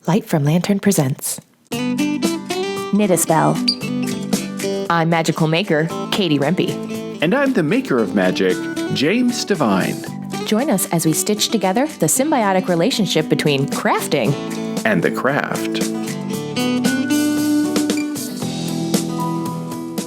Light from Lantern presents Knit a Spell. I'm Magical Maker, Katie Rempe. And I'm the Maker of Magic, James Devine. Join us as we stitch together the symbiotic relationship between crafting and the craft.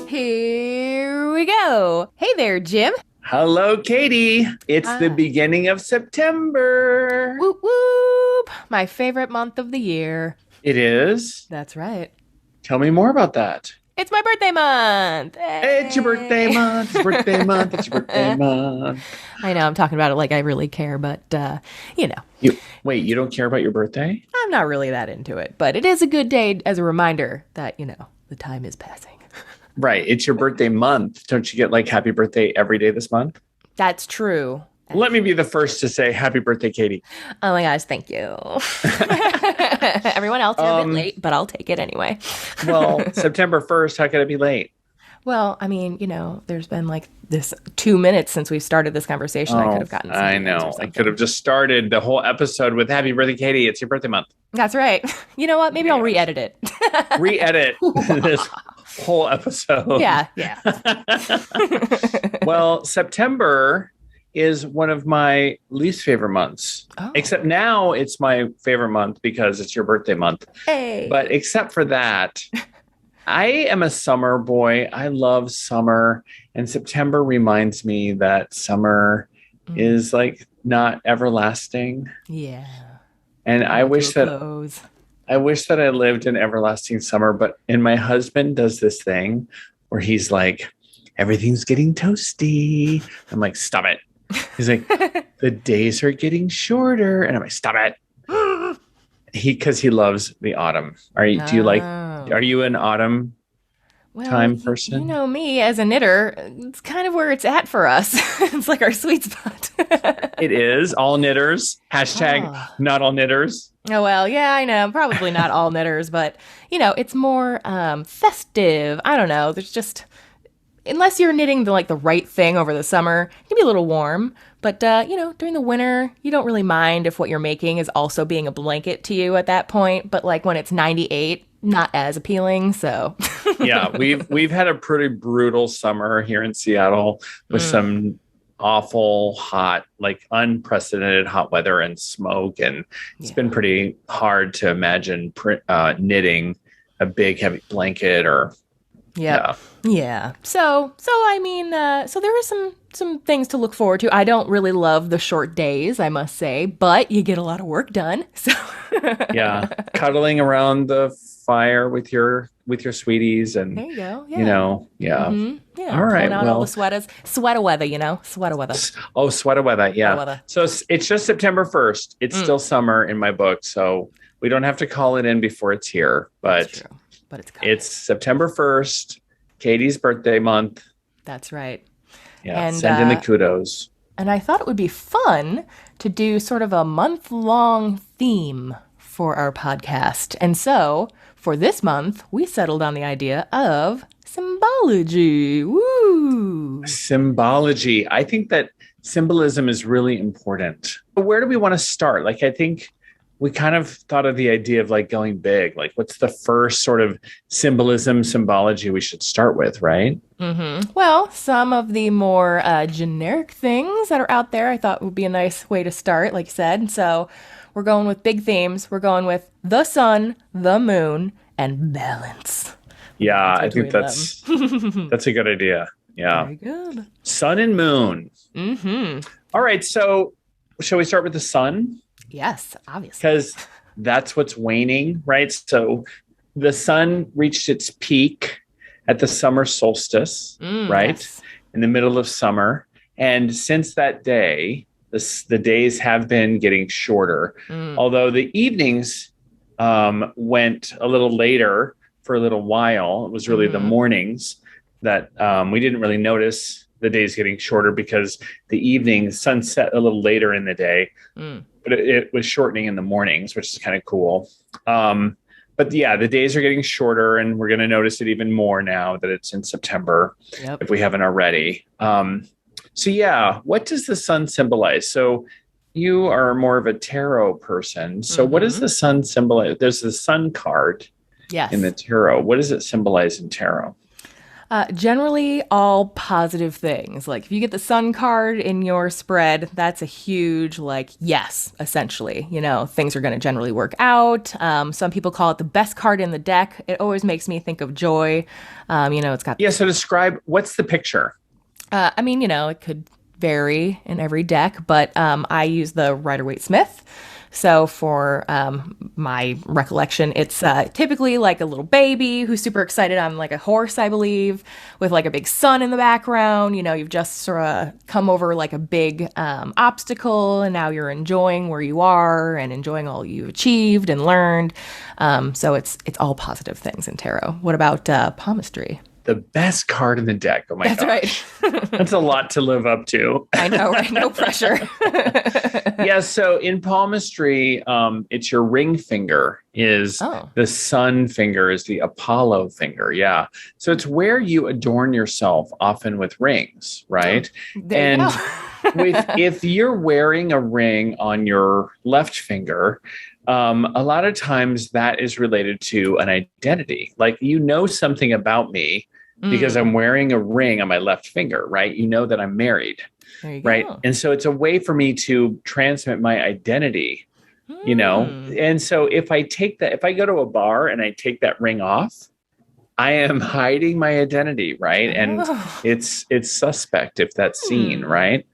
Here we go. Hey there, Jim. Hello, Katie. It's the beginning of September. Whoop, whoop. My favorite month of the year. It is? That's right. Tell me more about that. It's my birthday month. Hey, it's your birthday month. It's your birthday month. It's your birthday month. I know I'm talking about it like I really care, but, you know. Wait, you don't care about your birthday? I'm not really that into it, but it is a good day as a reminder that, you know, the time is passing. Right. It's your birthday month. Don't you get like happy birthday every day this month? That's true. Let me be the first to say happy birthday, Katie. Oh my gosh, thank you. Everyone else is a bit late, but I'll take it anyway. Well, September 1st, how could it be late? Well, I mean, you know, there's been like this 2 minutes since we started this conversation. I could have gotten some I know. I could have just started the whole episode with happy birthday, Katie. It's your birthday month. That's right. You know what? Maybe I'll re-edit it. Re-edit this whole episode. Yeah. Well, September is one of my least favorite months. Oh. Except now it's my favorite month because it's your birthday month. Hey. But except for that, I am a summer boy. I love summer. And September reminds me that summer is like not everlasting. Yeah. And I wish that I lived in everlasting summer, and my husband does this thing where he's like, everything's getting toasty. I'm like, stop it. He's like, the days are getting shorter. And I'm like, stop it. Because he loves the autumn. Are you an autumn time person? You know me as a knitter, it's kind of where it's at for us. It's like our sweet spot. It is. All knitters. Hashtag not all knitters. Oh, well, yeah, I know. Probably not all knitters, but, you know, it's more festive. I don't know. There's just, unless you're knitting the right thing over the summer, it can be a little warm. But, you know, during the winter, you don't really mind if what you're making is also being a blanket to you at that point. But, like, when it's 98, not as appealing, so. Yeah, we've had a pretty brutal summer here in Seattle with some awful hot, like unprecedented hot weather and smoke, and it's been pretty hard to imagine knitting a big heavy blanket or yeah. So I mean, so there are some things to look forward to. I don't really love the short days, I must say, but you get a lot of work done. So yeah, cuddling around the fire with your sweeties, and there you go. Yeah. You know, Yeah. All right. Out all the sweater weather, you know, sweater weather. Oh, sweater weather. Yeah. Sweater weather. So it's just September 1st. It's still summer in my book, so we don't have to call it in before it's here. But it's September 1st, Katie's birthday month. That's right. Yeah. And send in the kudos. And I thought it would be fun to do sort of a month-long theme for our podcast. And so for this month, we settled on the idea of symbology. Woo! Symbology. I think that symbolism is really important. Where do we want to start? Like, I think we kind of thought of the idea of like going big. Like, what's the first sort of symbology we should start with, right? Mm-hmm. Well, some of the more generic things that are out there, I thought would be a nice way to start, like you said. So we're going with big themes. We're going with the sun, the moon, and balance. Yeah, I think that's a good idea. Yeah. Very good. Sun and moon. Mm-hmm. All right. So shall we start with the sun? Yes, obviously. Because that's what's waning, right? So the sun reached its peak at the summer solstice, right? Yes. In the middle of summer. And since that day, the days have been getting shorter, although the evenings went a little later for a little while. It was really the mornings that we didn't really notice the days getting shorter because the evening sunset a little later in the day, but it was shortening in the mornings, which is kind of cool. But yeah, the days are getting shorter, and we're going to notice it even more now that it's in September, if we haven't already. So yeah, what does the sun symbolize? So you are more of a tarot person. So what does the sun symbolize? There's the sun card in the Yes. tarot. What does it symbolize in tarot? Generally, all positive things. Like if you get the sun card in your spread, that's a huge, like, yes, essentially. You know, things are going to generally work out. Some people call it the best card in the deck. It always makes me think of joy. You know, it's got. Yeah. So describe what's the picture? I mean, you know, it could vary in every deck, but I use the Rider-Waite-Smith. So for my recollection, it's typically like a little baby who's super excited on like a horse, I believe, with like a big sun in the background. You know, you've just sort of come over like a big obstacle, and now you're enjoying where you are and enjoying all you've achieved and learned. So it's all positive things in tarot. What about palmistry? The best card in the deck. Oh my That's gosh. right. That's a lot to live up to. I know, right? No pressure. Yeah. So in palmistry, it's your ring finger is the sun finger is the Apollo finger. Yeah. So it's where you adorn yourself often with rings, right? There you go. If you're wearing a ring on your left finger, a lot of times that is related to an identity. Like, you know something about me because I'm wearing a ring on my left finger, right? You know that I'm married, There you right? go. And so it's a way for me to transmit my identity, you know? And so if I go to a bar and I take that ring off, I am hiding my identity, right? And it's suspect if that's seen, right?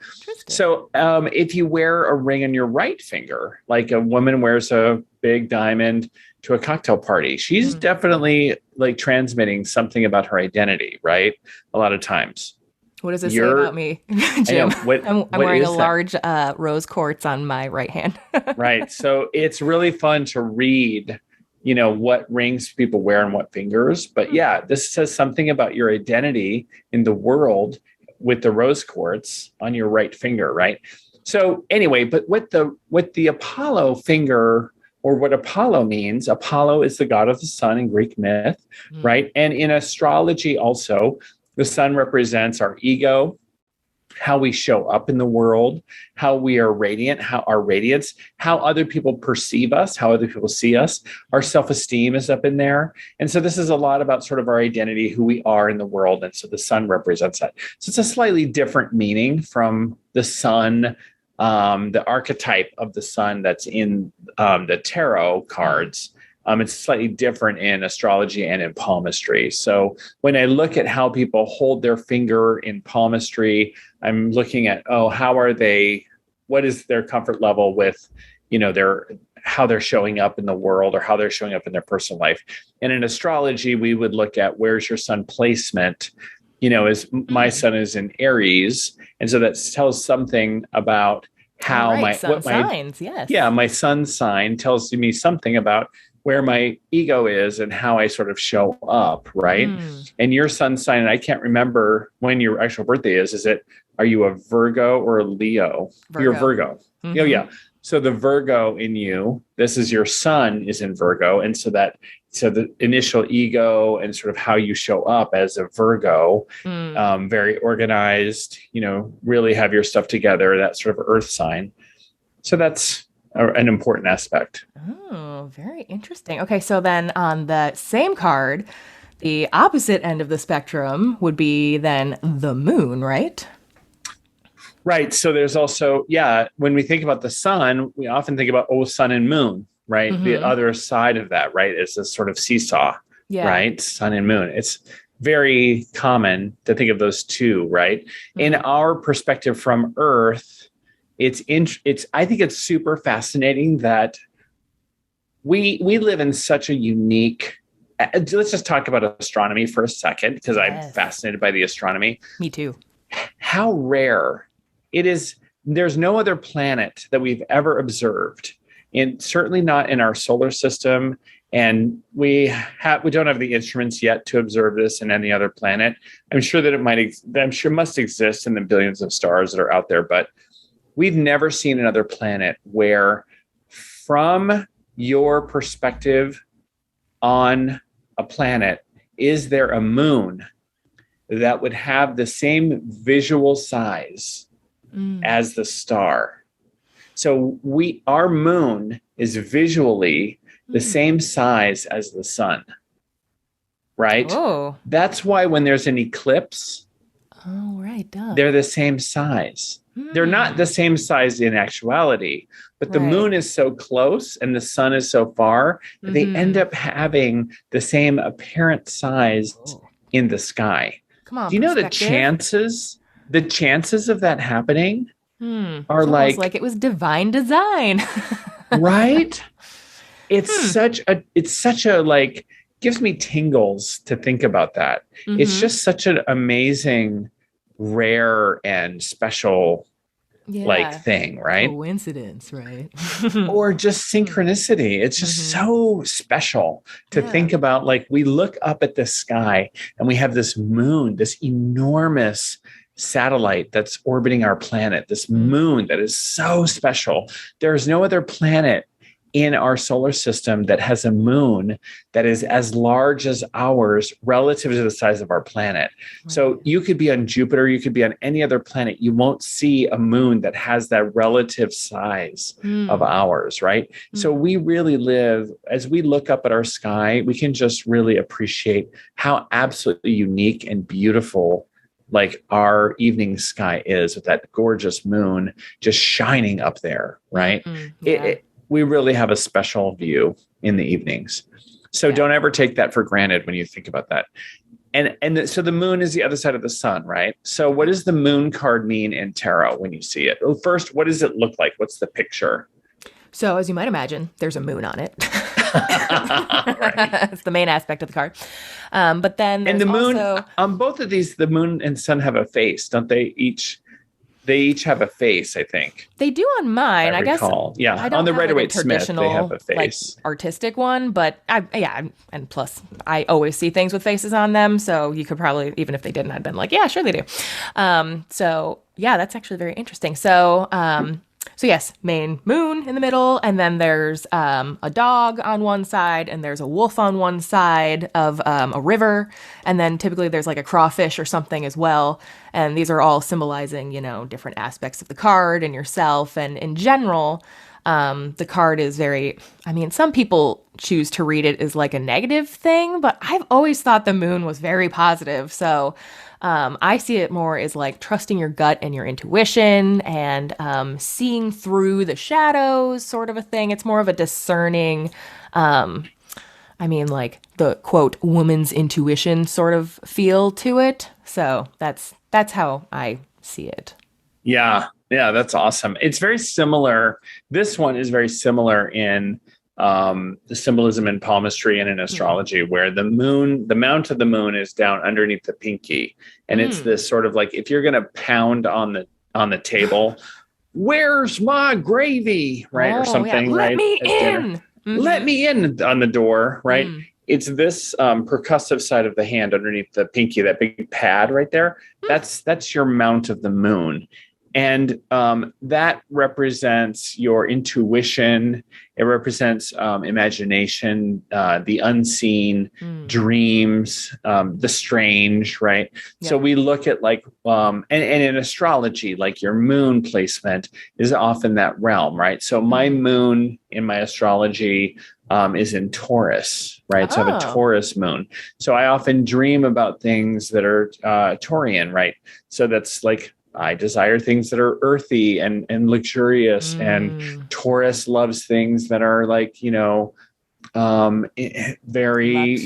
So if you wear a ring on your right finger, like a woman wears a big diamond to a cocktail party, she's definitely like transmitting something about her identity, right? A lot of times. What does it say about me, Jim? I'm wearing a that? large rose quartz on my right hand. Right. So it's really fun to read, you know, what rings people wear on what fingers. But yeah, this says something about your identity in the world with the rose quartz on your right finger, right? So anyway, but with the Apollo finger, or what Apollo means, Apollo is the god of the sun in Greek myth, right? And in astrology also, the sun represents our ego, how we show up in the world, how we are radiant, how our radiance, how other people perceive us, how other people see us. Our self-esteem is up in there. And so this is a lot about sort of our identity, who we are in the world. And so the sun represents that. So it's a slightly different meaning from the sun, the archetype of the sun that's in the tarot cards. It's slightly different in astrology and in palmistry. So when I look at how people hold their finger in palmistry, I'm looking at, what is their comfort level with, you know, how they're showing up in the world or how they're showing up in their personal life. And in astrology, we would look at, where's your sun placement? You know, my sun is in Aries. And so that tells something about how my signs, yes. Yeah, my sun sign tells me something about where my ego is and how I sort of show up, right? And your sun sign, and I can't remember when your actual birthday is. Are you a Virgo or a Leo? You're a Virgo. Oh, yeah. So the Virgo in you, this is your sun is in Virgo. And so the initial ego and sort of how you show up as a Virgo, very organized, you know, really have your stuff together, that sort of earth sign. So that's an important aspect. Oh, very interesting. Okay, so then on the same card, the opposite end of the spectrum would be then the moon, right? Right. So there's also, when we think about the sun, we often think about, sun and moon, right? The other side of that, right, is this sort of seesaw, right? Sun and moon. It's very common to think of those two, right? In our perspective from Earth, I think it's super fascinating that we live in such a unique, let's just talk about astronomy for a second, because I'm fascinated by the astronomy. Me too. How rare it is. There's no other planet that we've ever observed, and certainly not in our solar system. And we don't have the instruments yet to observe this in any other planet. I'm sure that it must exist in the billions of stars that are out there, but we've never seen another planet where, from your perspective on a planet, is there a moon that would have the same visual size as the star? So our moon is visually the same size as the sun, right? Oh. That's why when there's an eclipse, Oh, right. Duh. they're the same size. They're not the same size in actuality, but the moon is so close and the sun is so far that they end up having the same apparent size in the sky. Come on, do you know the chances of that happening are it's almost like it was divine design. Right? It's such a like, gives me tingles to think about that. It's just such an amazing, rare and special like thing, right? Coincidence, right? Or just synchronicity. It's just so special to think about. Like, we look up at the sky and we have this moon, this enormous satellite that's orbiting our planet, this moon that is so special. There's no other planet in our solar system that has a moon that is as large as ours relative to the size of our planet. Right. So you could be on Jupiter, you could be on any other planet. You won't see a moon that has that relative size of ours, right? So we really live, as we look up at our sky, we can just really appreciate how absolutely unique and beautiful like our evening sky is, with that gorgeous moon just shining up there, right? We really have a special view in the evenings. So don't ever take that for granted when you think about that. So the moon is the other side of the sun, right? So what does the moon card mean in tarot when you see it? Well, first, what does it look like? What's the picture? So as you might imagine, there's a moon on it. It's the main aspect of the card. But then there's the moon, also... on both of these, the moon and sun have a face, don't they? They each have a face, I think. They do on mine, I guess. Yeah, I don't on the have Rider-Waite-Smith, they have a face. Like, artistic one, but and plus, I always see things with faces on them, so you could probably, even if they didn't, I'd been like, yeah, sure they do. So yeah, that's actually very interesting. So yes, main moon in the middle, and then there's a dog on one side, and there's a wolf on one side of a river, and then typically there's like a crawfish or something as well. And these are all symbolizing, different aspects of the card and yourself. And in general, the card is very, some people choose to read it as like a negative thing, but I've always thought the moon was very positive. So I see it more as like trusting your gut and your intuition and seeing through the shadows, sort of a thing. It's more of a discerning, like the quote woman's intuition sort of feel to it. So that's how I see it. Yeah, that's awesome. It's very similar. This one is very similar in the symbolism in palmistry and in astrology, where the moon, the mount of the moon is down underneath the pinky. And it's this sort of like, if you're going to pound on the table, where's my gravy? Right. Or something, right? Let me in. Let me in on the door. Right. It's this percussive side of the hand underneath the pinky, that big pad right there. That's your mount of the moon. And that represents your intuition. It represents imagination, the unseen, dreams, the strange, right? Yep. So we look at like, and in astrology, like your moon placement is often that realm, right? So my moon in my astrology is in Taurus, right? So I have a Taurus moon. So I often dream about things that are Taurian, right? So that's like, I desire things that are earthy and luxurious, and Taurus loves things that are like, very,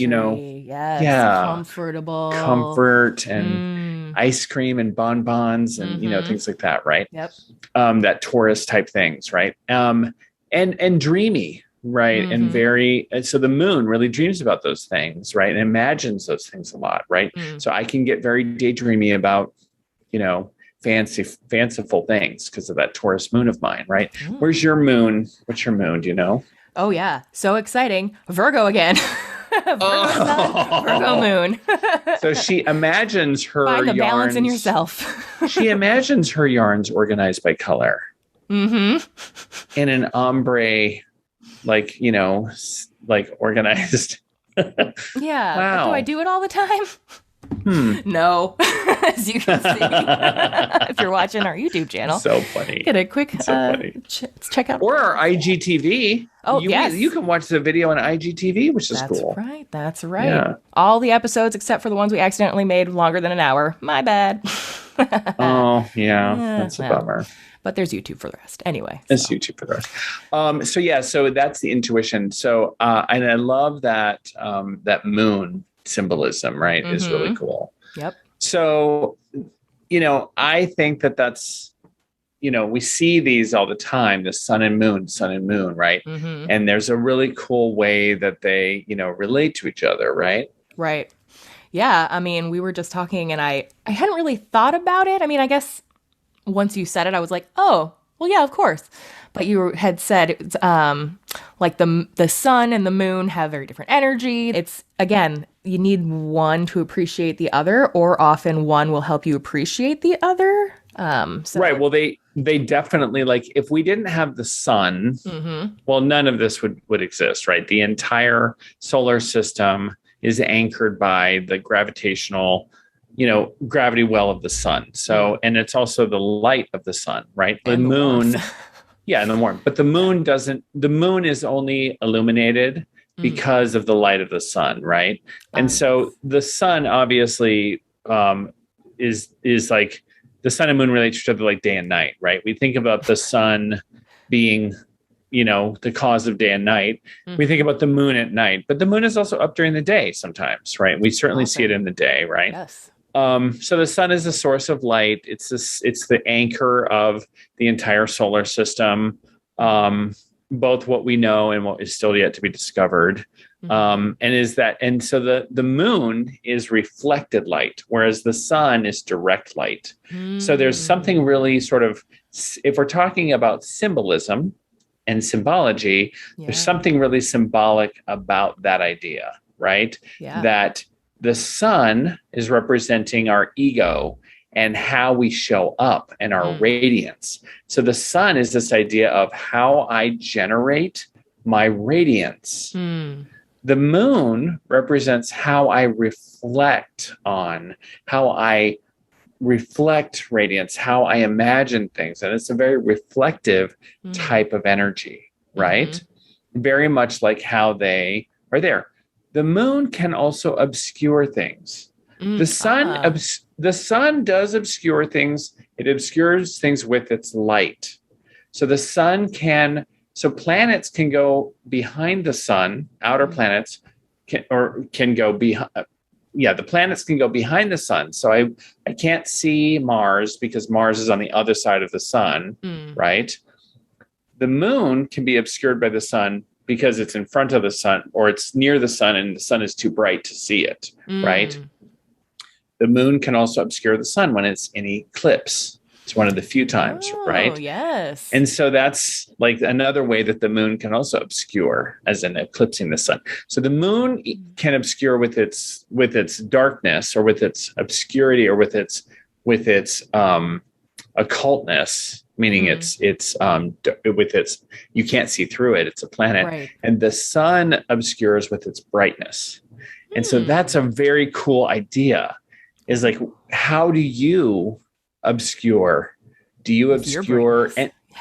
luxury, comfortable, comfort and ice cream and bonbons and, things like that. Right. Yep. That Taurus type things. Right. And dreamy. Right. And so the moon really dreams about those things. Right. And imagines those things a lot. Right. So I can get very daydreamy about, fanciful things because of that Taurus moon of mine, right? Where's your moon? What's your moon? Do you know? Oh yeah, so exciting! Virgo again. Virgo moon. So she imagines her find the yarns, balance in yourself. She imagines her yarns organized by color. In an ombre, like organized. Yeah. Wow. But do I do it all the time? No, as you can see, if you're watching our YouTube channel. So funny. Get a quick check out. Or our IGTV. Oh, yes. You can watch the video on IGTV, which is That's cool. right. That's right. Yeah. All the episodes except for the ones we accidentally made longer than an hour. My bad. Oh, yeah. That's a bummer. But there's YouTube for the rest. Anyway. There's YouTube for the rest. So that's the intuition. So, and I love that, that moon symbolism, right, is really cool. Yep. So, I think that's, we see these all the time, the sun and moon, right? And there's a really cool way that they, relate to each other, right? Right. Yeah. I mean, we were just talking and I hadn't really thought about it. I mean, I guess once you said it, I was like, oh, well, yeah, of course. But you had said it's like the sun and the moon have very different energy. It's, again, you need one to appreciate the other, or often one will help you appreciate the other. Right. Well, they definitely, like, if we didn't have the sun, well, none of this would exist, right? The entire solar system is anchored by the gravitational, gravity well of the sun. So, and it's also the light of the sun, right? The moon. Yeah, in the morning. But the moon is only illuminated because of the light of the sun, right? And so the sun obviously is like, the sun and moon relate to each other like day and night, right? We think about the sun being, the cause of day and night. We think about the moon at night, but the moon is also up during the day sometimes, right? We certainly see it in the day, right? Yes. So the sun is the source of light. It's the anchor of the entire solar system, both what we know and what is still yet to be discovered. And so the moon is reflected light, whereas the sun is direct light. So there's something really sort of, if we're talking about symbolism and symbology, there's something really symbolic about that idea, right? Yeah. That the sun is representing our ego and how we show up and our radiance. So the sun is this idea of how I generate my radiance. The moon represents how I reflect radiance, how I imagine things. And it's a very reflective type of energy, right? Very much like how they are there. The moon can also obscure things. The sun does obscure things. It obscures things with its light. So the sun planets can go behind the sun. Outer planets can go behind. The planets can go behind the sun. So I can't see Mars because Mars is on the other side of the sun, right? The moon can be obscured by the sun because it's in front of the sun or it's near the sun and the sun is too bright to see it, right? The moon can also obscure the sun when it's in eclipse. It's one of the few times, right? Oh, yes. And so that's like another way that the moon can also obscure, as in eclipsing the sun. So the moon can obscure with its darkness or with its obscurity or with its occultness, meaning it's with its, you can't see through it. It's a planet. Right. And the sun obscures with its brightness. And so that's a very cool idea, is like, how do you obscure? Do you obscure?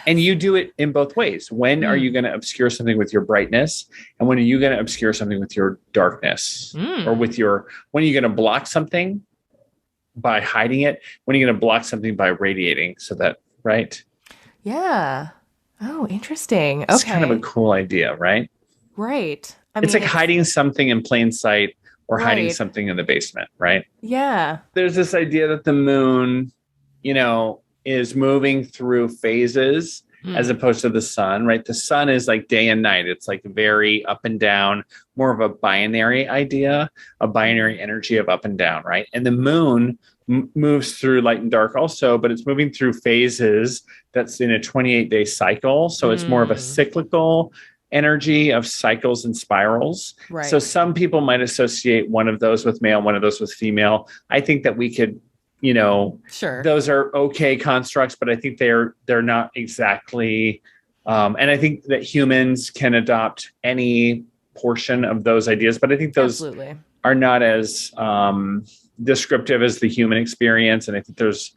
And you do it in both ways. When are you going to obscure something with your brightness? And when are you going to obscure something with your darkness? Or when are you going to block something by hiding it? When are you going to block something by radiating? So that, right? Yeah. Oh, interesting. Okay. It's kind of a cool idea, right? Right. It's like hiding something in plain sight or hiding something in the basement, right? Yeah. There's this idea that the moon, is moving through phases as opposed to the sun, right? The sun is like day and night. It's like very up and down, more of a binary idea, a binary energy of up and down, right? And the moon moves through light and dark also, but it's moving through phases that's in a 28-day cycle. So it's more of a cyclical energy of cycles and spirals. Right. So some people might associate one of those with male, one of those with female. I think that we could, sure, those are okay constructs, but I think they're not exactly. And I think that humans can adopt any portion of those ideas, but I think those are not as descriptive as the human experience. And I think those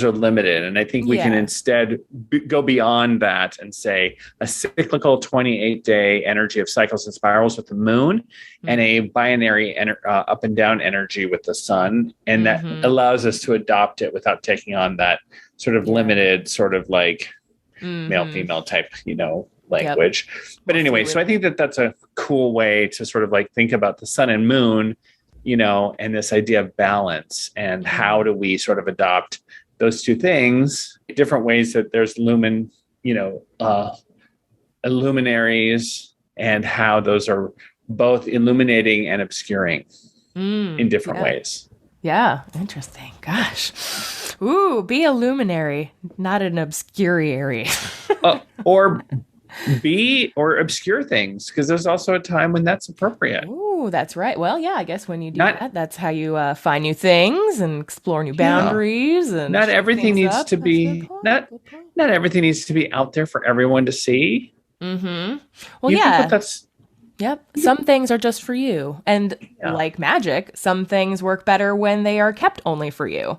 are limited. And I think we can instead go beyond that and say a cyclical 28-day energy of cycles and spirals with the moon and a binary up and down energy with the sun. And that allows us to adopt it without taking on that sort of limited sort of like male, female type, language. But anyway, so I think that that's a cool way to sort of like think about the sun and moon, and this idea of balance and how do we sort of adopt those two things, different ways that there's illuminaries and how those are both illuminating and obscuring in different ways. Yeah. Interesting. Gosh. Ooh, be a luminary, not an obscuriary. Or obscure things, because there's also a time when that's appropriate. Ooh, that's right. Well, yeah, I guess when you do that, that's how you find new things and explore new boundaries. And not everything needs to be not everything needs to be out there for everyone to see. Mm-hmm. Well, Yep. Some things are just for you. And like magic, some things work better when they are kept only for you.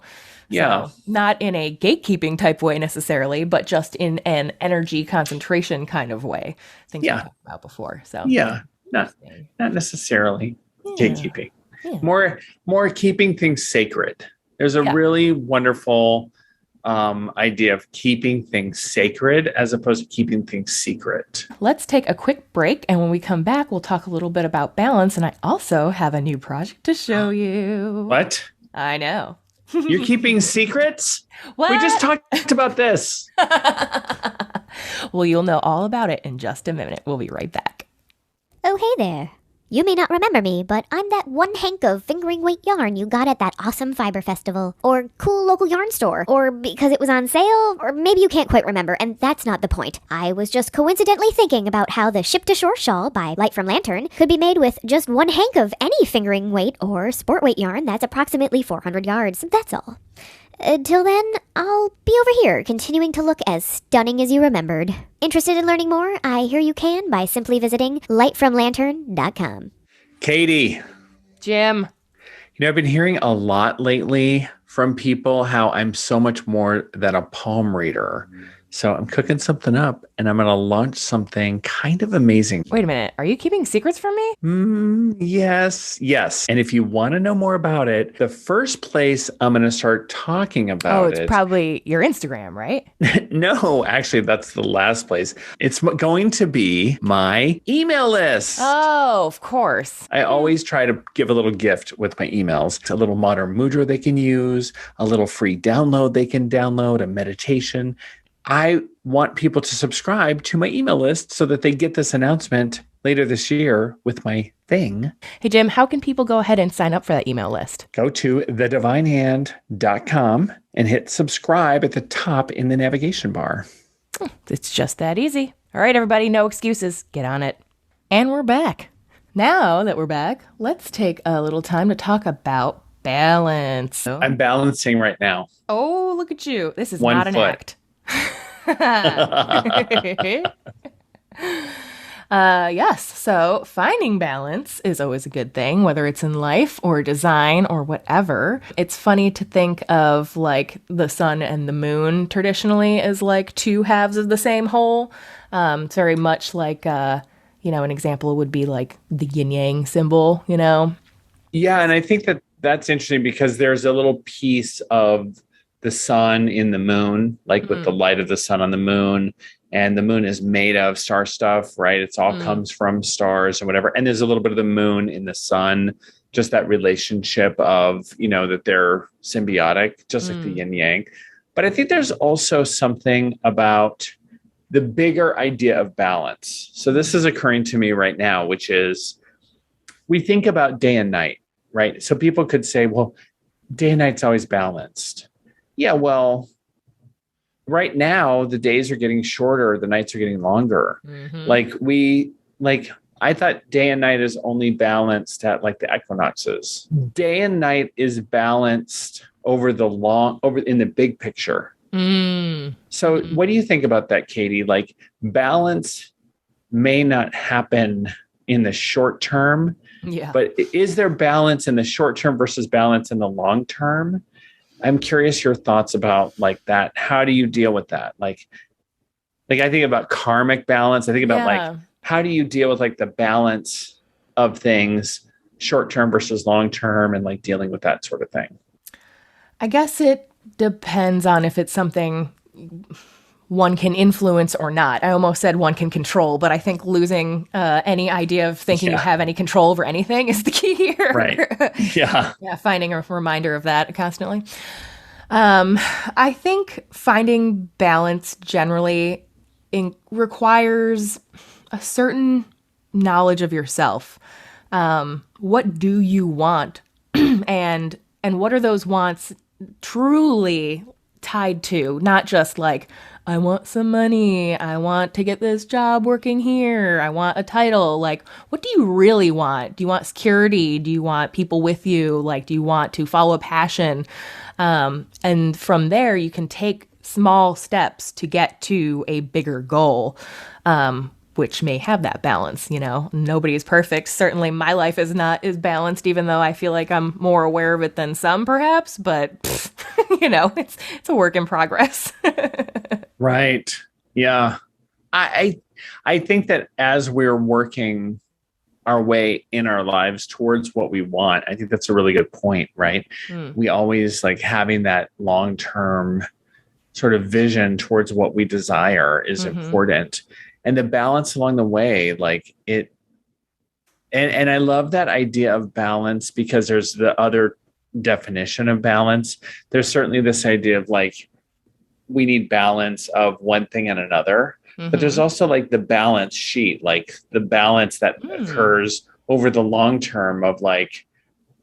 So, not in a gatekeeping type way necessarily, but just in an energy concentration kind of way. Things we talked about before. So not necessarily gatekeeping. Yeah. More keeping things sacred. There's a really wonderful idea of keeping things sacred as opposed to keeping things secret. Let's take a quick break, and when we come back, we'll talk a little bit about balance. And I also have a new project to show you. What? I know. You're keeping secrets? What? We just talked about this. Well, you'll know all about it in just a minute. We'll be right back. Oh, hey there. You may not remember me, but I'm that one hank of fingering weight yarn you got at that awesome fiber festival, or cool local yarn store, or because it was on sale, or maybe you can't quite remember, and that's not the point. I was just coincidentally thinking about how the ship-to-shore shawl by Light from Lantern could be made with just one hank of any fingering weight or sport weight yarn that's approximately 400 yards. That's all. Till then, I'll be over here, continuing to look as stunning as you remembered. Interested in learning more? I hear you can by simply visiting lightfromlantern.com. Katie. Jim. I've been hearing a lot lately from people how I'm so much more than a palm reader. So I'm cooking something up and I'm going to launch something kind of amazing. Wait a minute. Are you keeping secrets from me? Yes. And if you want to know more about it, the first place I'm going to start talking about it's probably your Instagram, right? No, actually, that's the last place. It's going to be my email list. Oh, of course. I always try to give a little gift with my emails. It's a little modern mudra they can use, a little free download they can download, a meditation. I want people to subscribe to my email list so that they get this announcement later this year with my thing. Hey, Jim, how can people go ahead and sign up for that email list? Go to thedivinehand.com and hit subscribe at the top in the navigation bar. It's just that easy. All right, everybody, no excuses. Get on it. And we're back. Now that we're back, let's take a little time to talk about balance. I'm balancing right now. Oh, look at you. This is One not an foot. act. Yes. So finding balance is always a good thing, whether it's in life or design or whatever. It's funny to think of like the sun and the moon traditionally as like two halves of the same whole. It's very much like, an example would be like the yin yang symbol, Yeah. And I think that that's interesting because there's a little piece of the sun in the moon, like with the light of the sun on the moon, and the moon is made of star stuff, right? It's all comes from stars and whatever. And there's a little bit of the moon in the sun, just that relationship of, that they're symbiotic, just like the yin yang. But I think there's also something about the bigger idea of balance. So this is occurring to me right now, which is we think about day and night, right? So people could say, well, day and night's always balanced. Yeah, well, right now the days are getting shorter, the nights are getting longer. I thought day and night is only balanced at like the equinoxes. Day and night is balanced over in the big picture. So what do you think about that, Katie? Like balance may not happen in the short term. Yeah. But is there balance in the short term versus balance in the long term? I'm curious your thoughts about like that. How do you deal with that? Like I think about karmic balance. I think about like, how do you deal with like the balance of things, short term versus long term, and like dealing with that sort of thing? I guess it depends on if it's something one can influence or not. I almost said one can control, but I think losing any idea of thinking you have any control over anything is the key here. Right. Yeah. Yeah. Finding a reminder of that constantly. I think finding balance generally requires a certain knowledge of yourself. What do you want? and what are those wants truly tied to? Not just like, I want some money, I want to get this job working here, I want a title. Like, what do you really want? Do you want security? Do you want people with you? Like, do you want to follow a passion? And from there, you can take small steps to get to a bigger goal, which may have that balance. You know, nobody is perfect. Certainly my life is not as balanced, even though I feel like I'm more aware of it than some perhaps, but you know, it's a work in progress. Right. Yeah. I think that as we're working our way in our lives towards what we want, I think that's a really good point, right? We always like having that long-term sort of vision towards what we desire is important. And the balance along the way, like it, and I love that idea of balance because there's the other definition of balance. There's certainly this idea of like, we need balance of one thing and another, but there's also like the balance sheet, like the balance that occurs over the long term of like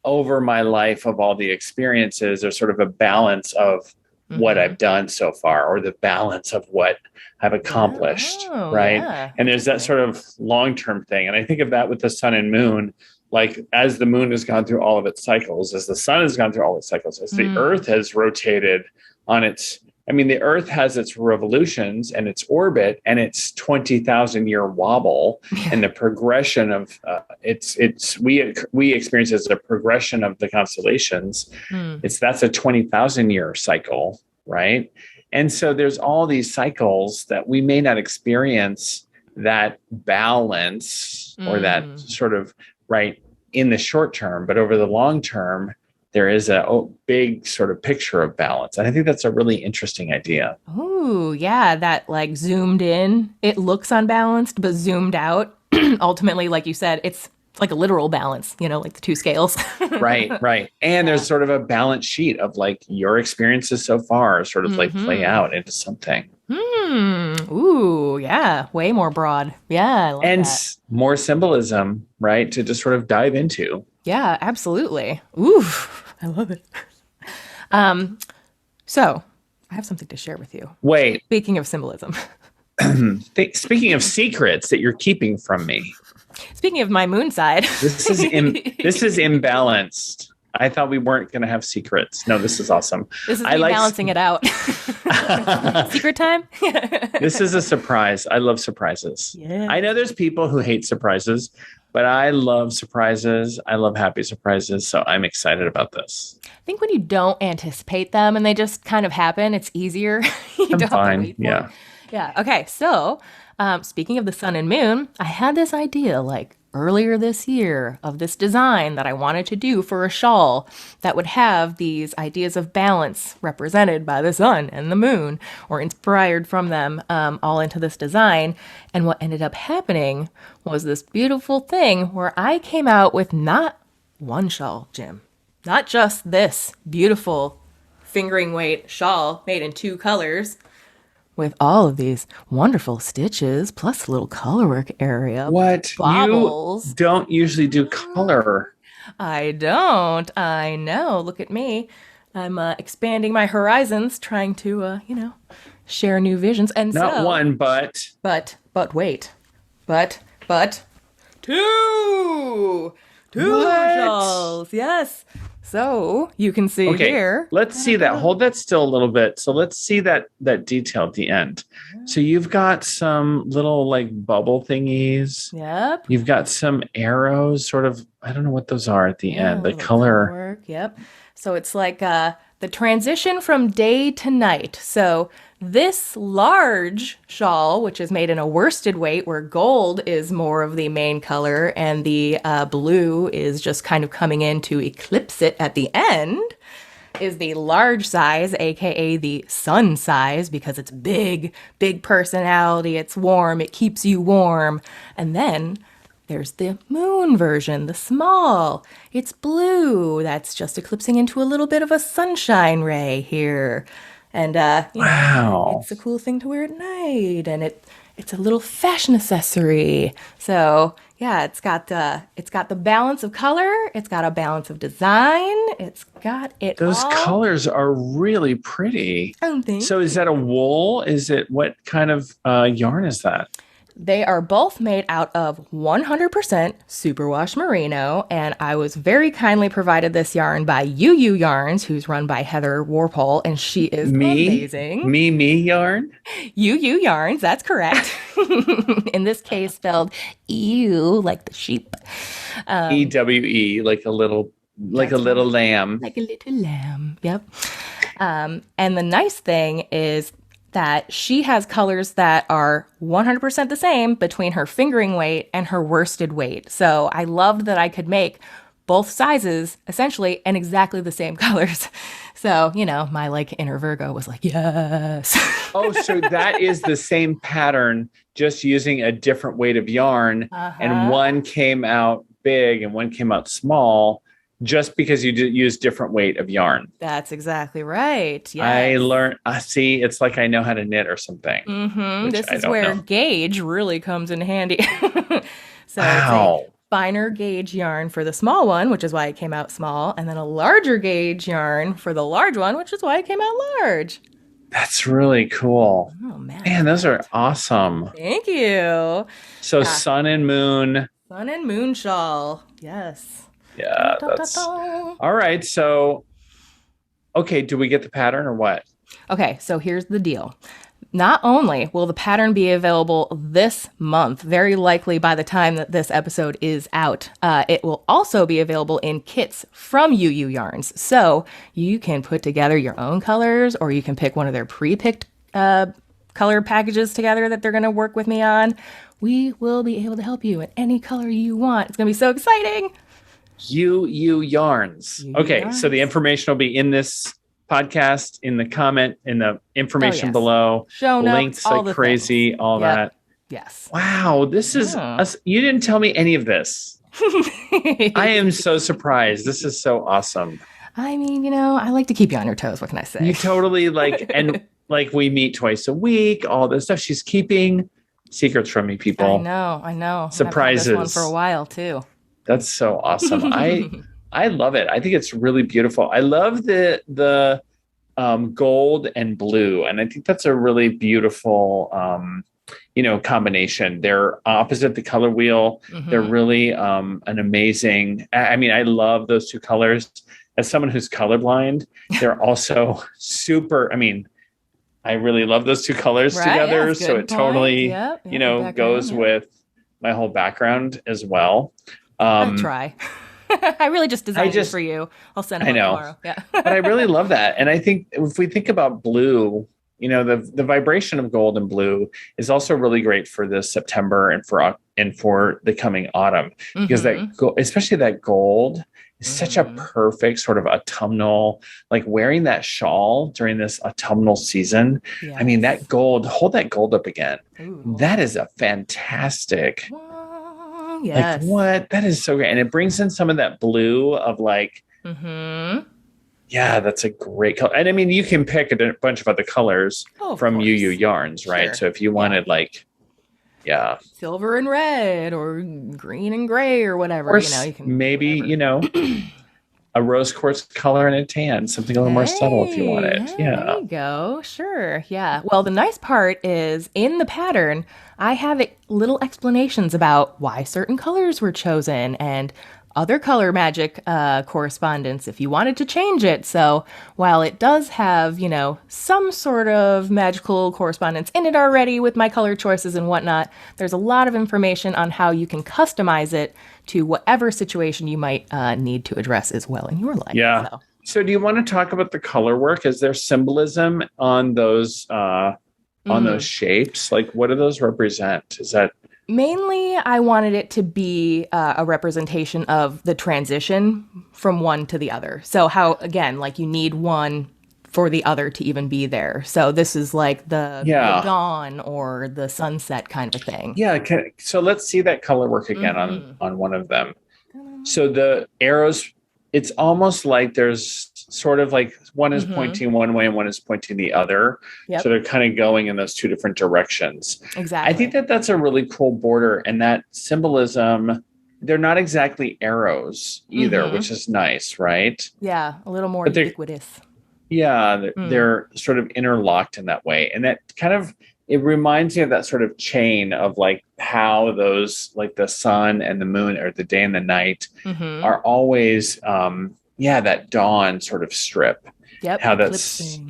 over my life of all the experiences. There's sort of a balance of what I've done so far, or the balance of what I've accomplished. Right. Yeah. And there's that sort of long-term thing. And I think of that with the sun and moon, like as the moon has gone through all of its cycles, as the sun has gone through all its cycles, as the earth has rotated on its, I mean, the earth has its revolutions and its orbit and its 20,000 year wobble, and the progression of we experience as a progression of the constellations. That's a 20,000 year cycle. Right. And so there's all these cycles that we may not experience that balance or that sort of right in the short term, but over the long term, there is a big sort of picture of balance. And I think that's a really interesting idea. Oh, yeah. That like zoomed in, it looks unbalanced, but zoomed out, ultimately, like you said, it's like a literal balance, you know, like the two scales. Right. And there's sort of a balance sheet of like your experiences so far sort of like play out into something. Ooh, yeah. Way more broad. Yeah. I love that. More symbolism, right? To just sort of dive into. Yeah, absolutely. Ooh, I love it. So I have something to share with you. Wait. Speaking of symbolism. Speaking of secrets that you're keeping from me. Speaking of my moon side. This is imbalanced. I thought we weren't going to have secrets. No, this is awesome. This is me balancing it out. Secret time? This is a surprise. I love surprises. Yeah. I know there's people who hate surprises, but I love surprises. I love happy surprises. So I'm excited about this. I think when you don't anticipate them and they just kind of happen, it's easier. You don't have to wait for it. Yeah. Okay. So speaking of the sun and moon, I had this idea like earlier this year of this design that I wanted to do for a shawl that would have these ideas of balance represented by the sun and the moon, or inspired from them, all into this design. And what ended up happening was this beautiful thing where I came out with not one shawl, Jim, not just this beautiful fingering weight shawl made in 2 colors, with all of these wonderful stitches, plus a little colorwork area. What? Bobbles. You don't usually do color. I don't. I know. Look at me. I'm expanding my horizons, trying to, share new visions. And not one, but. But wait. But 2! 2 what? shawls. Yes. So you can see here. Let's see that. Hold that still a little bit. So let's see that detail at the end. So you've got some little like bubble thingies. Yep. You've got some arrows, sort of. I don't know what those are at the end. The color. Work. Yep. So it's like the transition from day to night. So this large shawl, which is made in a worsted weight, where gold is more of the main color and the blue is just kind of coming in to eclipse it at the end, is the large size, aka the sun size, because it's big personality, it's warm, it keeps you warm. And then there's the moon version, the small. It's blue. That's just eclipsing into a little bit of a sunshine ray here. And wow, it's a cool thing to wear at night, and it's a little fashion accessory. So yeah, it's got the balance of color, it's got a balance of design, it's got it. Those colors are really pretty. Oh, so is that a wool? Is it, what kind of yarn is that? They are both made out of 100% superwash merino, and I was very kindly provided this yarn by UU Yarns, who's run by Heather Warpole, and she is amazing. Me yarn? UU Yarns, that's correct. In this case, spelled EU, like the sheep. EWE, like a little lamb. Like a little lamb, yep. And the nice thing is that she has colors that are 100% the same between her fingering weight and her worsted weight. So I loved that I could make both sizes essentially and exactly the same colors. So, my like inner Virgo was like, yes. Oh, so that is the same pattern, just using a different weight of yarn. And one came out big and one came out small, just because you use different weight of yarn. That's exactly right. Yes. I learned, see, it's like I know how to knit or something. Mm-hmm. This is where gauge really comes in handy. So wow. It's a finer gauge yarn for the small one, which is why it came out small, and then a larger gauge yarn for the large one, which is why it came out large. That's really cool. Oh, man. Man, those are awesome. Thank you. So Sun and Moon. Sun and Moon Shawl. Yes. Yeah, that's all right. So, okay, do we get the pattern or what? Okay, so here's the deal. Not only will the pattern be available this month, very likely by the time that this episode is out, it will also be available in kits from UU Yarns. So you can put together your own colors, or you can pick one of their pre-picked color packages together that they're going to work with me on. We will be able to help you in any color you want. It's going to be so exciting. UU Yarns. Okay, so the information will be in this podcast, in the comment, in the information below. Show notes, links like crazy, all that. Yes. Wow, this is us. You didn't tell me any of this. I am so surprised. This is so awesome. I mean, I like to keep you on your toes. What can I say? You totally and we meet twice a week, all this stuff. She's keeping secrets from me, people. I know. Surprises. I've had this one for a while too. That's so awesome. I love it. I think it's really beautiful. I love the gold and blue, and I think that's a really beautiful combination. They're opposite the color wheel. Mm-hmm. They're really an amazing. I mean, I love those two colors. As someone who's colorblind, they're also super. I mean, I really love those two colors together. So it totally, goes with my whole background as well. I'll try. I really just designed it for you. I'll send it tomorrow. Yeah. But I really love that. And I think if we think about blue, the vibration of gold and blue is also really great for this September and for the coming autumn, because especially that gold is such a perfect sort of autumnal, like wearing that shawl during this autumnal season. Yes. I mean, that gold, hold that gold up again. Ooh. That is a fantastic. Yes. Like what? That is so great. And it brings in some of that blue of like, yeah, that's a great color. And I mean, you can pick a bunch of other colors from UU Yarns, right? Sure. So if you wanted silver and red or green and gray or whatever, or you can maybe, a rose quartz color and a tan, something a little more subtle if you want it. Yeah. There you go. Sure. Yeah. Well, the nice part is in the pattern, I have little explanations about why certain colors were chosen and other color magic correspondence if you wanted to change it. So while it does have, some sort of magical correspondence in it already with my color choices and whatnot, there's a lot of information on how you can customize it to whatever situation you might need to address as well in your life. Yeah. So do you want to talk about the color work? Is there symbolism on those shapes? Like, what do those represent? Is that... Mainly, I wanted it to be a representation of the transition from one to the other. So how, again, like you need one for the other to even be there. So this is like the dawn or the sunset kind of a thing. Yeah. So let's see that color work again on one of them. So the arrows, it's almost like there's sort of like one is pointing one way and one is pointing the other. Yep. So they're kind of going in those two different directions. Exactly. I think that's a really cool border, and that symbolism, they're not exactly arrows either, which is nice, right? Yeah, a little more ubiquitous. Yeah, they're sort of interlocked in that way. And that kind of, it reminds me of that sort of chain of like how those, like the sun and the moon or the day and the night are always, that dawn sort of strip. Yep. How that's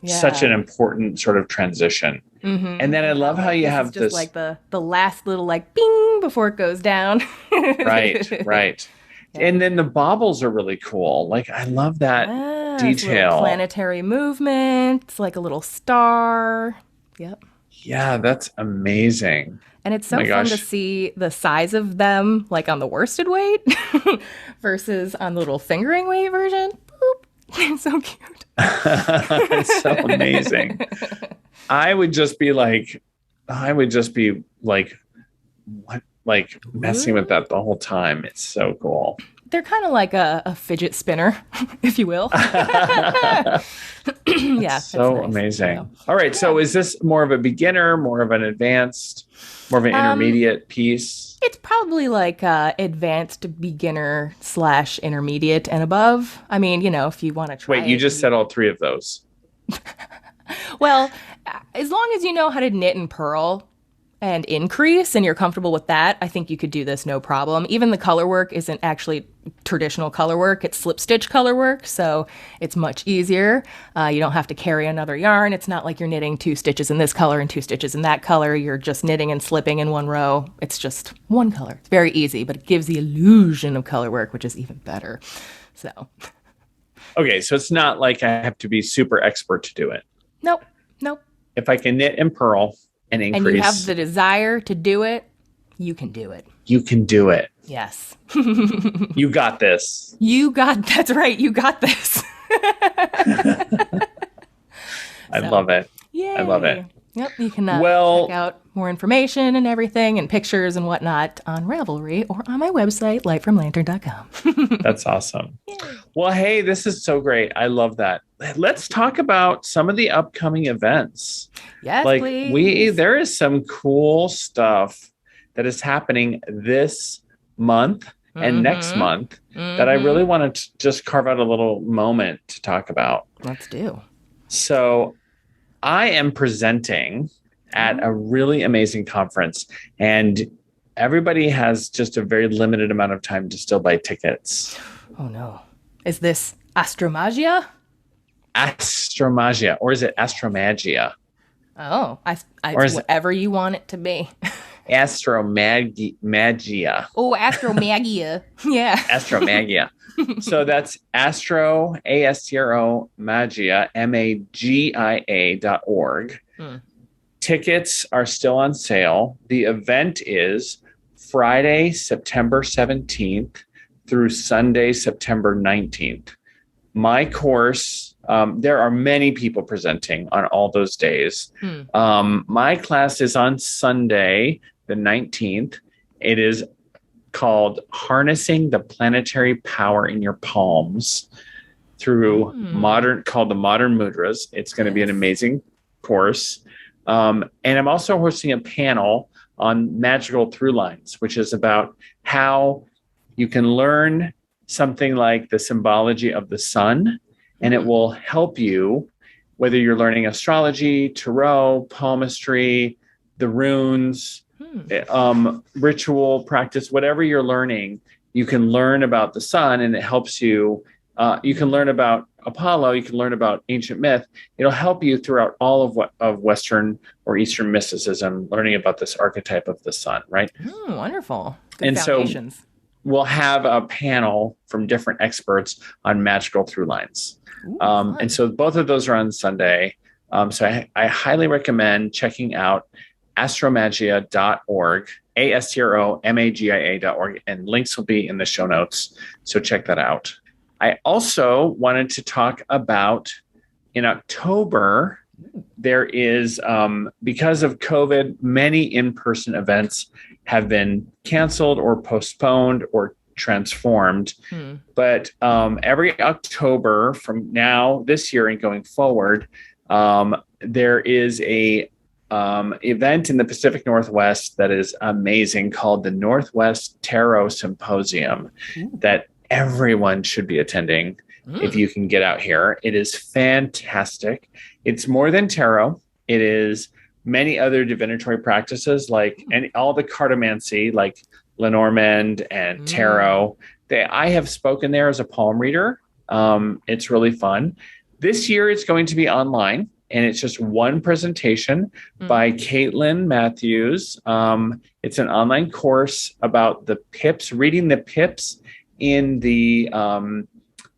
such an important sort of transition. And then I love how you have this like the last little like bing before it goes down. Right. Yeah. And then the baubles are really cool. Like I love that detail. Planetary movement. It's like a little star. Yep. Yeah, that's amazing. And it's so fun to see the size of them, like on the worsted weight versus on the little fingering weight version. Boop. It's so cute. It's so amazing. I would just be like, what? Like messing with that the whole time. It's so cool. They're kind of like a fidget spinner, if you will. Yeah. So nice. Amazing. Yeah. All right. So is this more of a beginner, more of an advanced, more of an intermediate piece? It's probably like advanced beginner / intermediate and above. I mean, if you want to try Wait, you just said all three of those. Well, as long as you know how to knit and purl and increase and you're comfortable with that, I think you could do this no problem. Even the color work isn't actually traditional color work. It's slip stitch color work, so it's much easier. You don't have to carry another yarn. It's not like you're knitting 2 stitches in this color and 2 stitches in that color. You're just knitting and slipping in one row. It's just one color. It's very easy, but it gives the illusion of color work, which is even better. So. Okay, so it's not like I have to be super expert to do it. Nope. If I can knit and purl and increase. And you have the desire to do it, you can do it. You can do it. Yes. You got this. That's right. You got this. I love it. Yay. I love it. Yep. You can check out more information and everything and pictures and whatnot on Ravelry or on my website, lightfromlantern.com. That's awesome. Yay. Well, hey, this is so great. I love that. Let's talk about some of the upcoming events. Yes, please. There is some cool stuff that is happening this month and next month that I really want to just carve out a little moment to talk about. Let's do. So I am presenting at a really amazing conference, and everybody has just a very limited amount of time to still buy tickets. Oh no. Is this Astromagia? Astromagia, or is it Astromagia? Oh, it's whatever you want it to be. Astromagia. Oh, Astromagia. Yeah. Astromagia. So that's Astro, ASTRO, Magia, MAGIA.org. Tickets are still on sale. The event is Friday, September 17th through Sunday, September 19th. My course, there are many people presenting on all those days. My class is on Sunday, the 19th. It is called Harnessing the Planetary Power in Your Palms through called the Modern Mudras. It's going to be an amazing course. And I'm also hosting a panel on magical through lines, which is about how you can learn something like the symbology of the sun, and it will help you whether you're learning astrology, tarot, palmistry, the runes, ritual practice, whatever you're learning, you can learn about the sun, and it helps you. You can learn about Apollo. You can learn about ancient myth. It'll help you throughout all of Western or Eastern mysticism, learning about this archetype of the sun, right? Wonderful. Good and foundations. So we'll have a panel from different experts on magical through lines. And so both of those are on Sunday. So I highly recommend checking out astromagia.org, astromagia.org, and links will be in the show notes. So check that out. I also wanted to talk about in October, there is, because of COVID, many in-person events have been canceled or postponed or transformed. But every October from now, this year and going forward, there is a event in the Pacific Northwest that is amazing called the Northwest Tarot Symposium that everyone should be attending if you can get out here. It is fantastic. It's more than tarot. It is many other divinatory practices and all the cartomancy like Lenormand and tarot. I have spoken there as a palm reader. It's really fun. This year it's going to be online, and it's just one presentation by Caitlin Matthews. It's an online course about the pips, reading the pips in the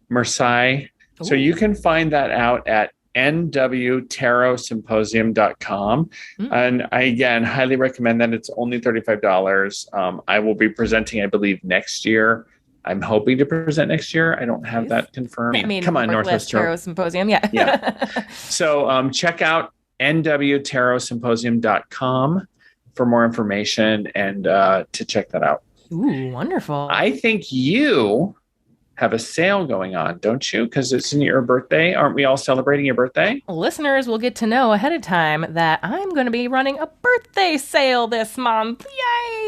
Marseille. So you can find that out at nwtarotsymposium.com. And I, again, highly recommend that. It's only $35. I will be presenting, I believe, next year. I'm hoping to present next year. I don't have that confirmed. I mean, come on, Northwest Tarot Symposium. Yeah. So check out nwtarotsymposium.com for more information and to check that out. Ooh, wonderful. I think you have a sale going on, don't you? Because it's in your birthday. Aren't we all celebrating your birthday? Listeners will get to know ahead of time that I'm going to be running a birthday sale this month.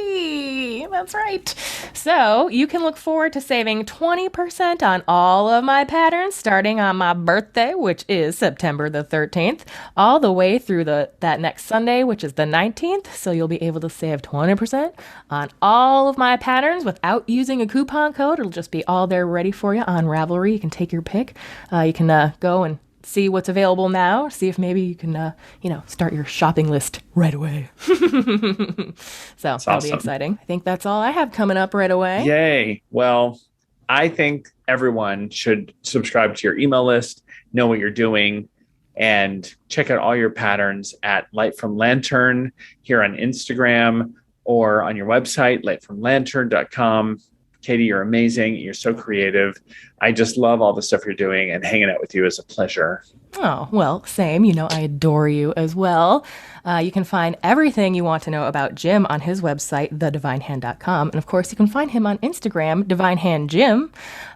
Yay! That's right. So you can look forward to saving 20% on all of my patterns starting on my birthday, which is September the 13th, all the way through that next Sunday, which is the 19th. So you'll be able to save 20% on all of my patterns without using a coupon code. It'll just be all there ready for you on Ravelry. You can take your pick. You can go and see what's available now. See if maybe you can, start your shopping list right away. So that'll be exciting. I think that's all I have coming up right away. Yay. Well, I think everyone should subscribe to your email list, know what you're doing, and check out all your patterns at Light from Lantern here on Instagram or on your website, lightfromlantern.com. Katie, you're amazing. You're so creative. I just love all the stuff you're doing, and hanging out with you is a pleasure. Oh, well, same. I adore you as well. You can find everything you want to know about Jim on his website, thedivinehand.com. And of course, you can find him on Instagram, divinehandjim.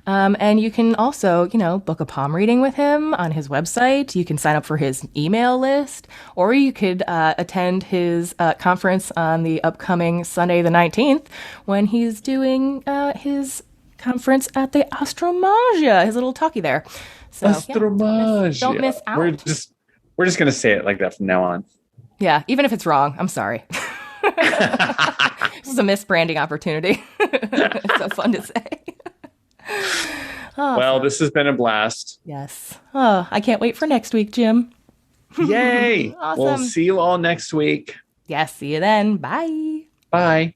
And you can also, book a palm reading with him on his website. You can sign up for his email list, or you could attend his conference on the upcoming Sunday, the 19th, when he's doing his conference at the Astromagia, his little talkie there. So Astromagia. Don't miss out. We're just going to say it like that from now on. Yeah, even if it's wrong, I'm sorry. This is a misbranding opportunity. It's so fun to say. Well, this has been a blast. Yes. Oh, I can't wait for next week, Jim. Yay. Awesome. We'll see you all next week. Yes, see you then. Bye. Bye.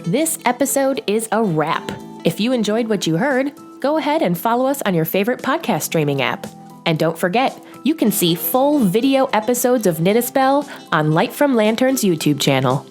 This episode is a wrap. If you enjoyed what you heard, go ahead and follow us on your favorite podcast streaming app. And don't forget, you can see full video episodes of Knit a Spell on Light from Lantern's YouTube channel.